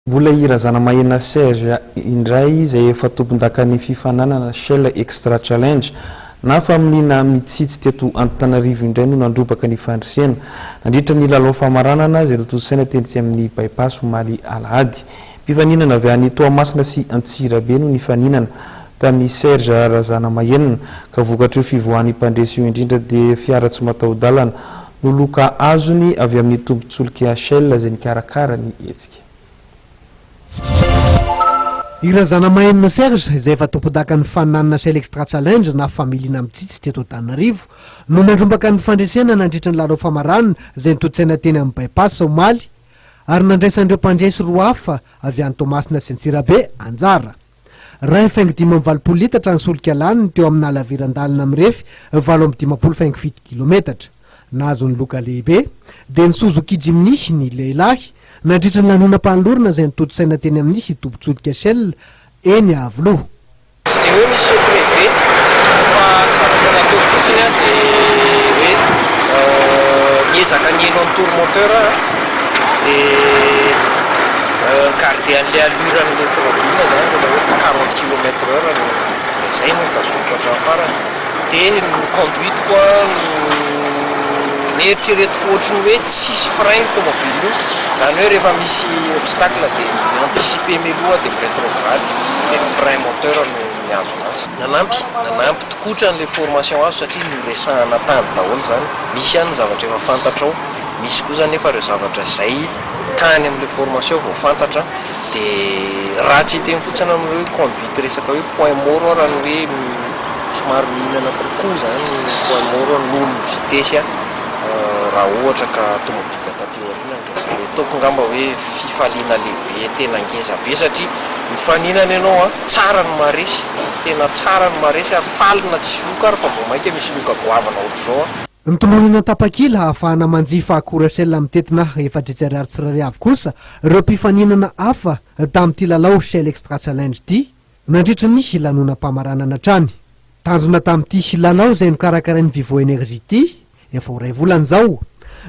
Mbola irazana mahena Serge indray izay efa tompon-dakan'ny fifananana Shell Extra Challenge nafa amin'ina mitsitsy teto Antananarivo indray no nandrobaka ny fandresena nandritra ny lalao famaranana izay notontosaina tetsy amin'ny bypass Omaly Alahady. Mpifaninana avy any Toamasina sy Antsirabe no nifaninana tamin'ny Serge razana mahena ka vokatry fivoahan'ny mpandresy io indrindra dia fiara tsy mataho-dalana no loka azony avy amin'ny tombontsolika Shell izay nikarakara ny hetsika. Irazana mahena Serge izay efa tompon-dakan'ny fananana Shell Extra Challenge na familiana mitsitsy teto Antananarivo no nandrombaka ny fandresena nandritra ny lalao famaranana izay nitotsaina teny amin'ny bypass Omaly ary nandraisan'ireo mpandresy roa hafa avy any Toamasina sy Antsirabe anjara. Raha 5,20 litatra ny solika laniny teo amin'ny halaviran-dalana mirefy 8,50 kilometatra. Nahazo ny loka lehibe dia ny Suzuki Jimny ny lehilahy nandritra ny lanonam-panolorana izay nitotsaina teny amin'ny tombon-tsolika Shell eny Avoloha. Tsy dia hoe misy saoty lehibe fa tsara tena atao fotsiny dia hoe niezaka ny eno amin'ny tour-moteur dia garder an'ilay allure an'ilay automobile zany rehefa ohatra 40 km/h izay no tazomiko hatramin'ny farany dia ny conduite koa eritreretiko ohatrany hoe tsisy frein automobile io zany hoe rehefa misy obstacle dia anticiper mialoha dia rétrograde dia ny frein moteur no miazo azy. Nanampy tokotra an'ilay formation azo satria noresahana tany daholo zany. Misy ihany ny zavatra efa fantatrao, misy koa zany efa ireo zavatra izay tany amin'ilay formation vao fantatra dia raha tsy hiteny fotsiny amin'ny hoe conduite resaka hoe point mort raha ny hoe somary mihinana kokoa zany point mort noho ny vitesse raha ohatra ka tomobile tateorina dia ataoko ngamba hoe fifaliana lehibe tena ngeza be satria mifaninana ianao tsara ny maresy, tena tsara ny maresy ary falina tsisy loka ary fa vao mainka misy loka goavana ohatr'izao. Nitoloana tapakila ahafahana manjifa akora Shell amin'ny tetina efatra tsirairay tsirairay avy kosa ireo mpifaninana hafa tamin'ity lalao Shell Extra Challenge ity nandritra ny lanonam-pamaranana trany. Tanjona tamin'ity lalao izay nokarakarain'ny Vivo Energie ity efa ho ray volana izao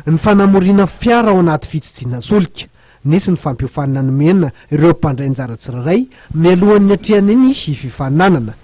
ny fanamorina fiara ao anaty fitsitsiana solika. Nisy ny fampiofanana nomena ireo mpandray anjara tsirairay mialohan'ny hatrehany ny fifaninanana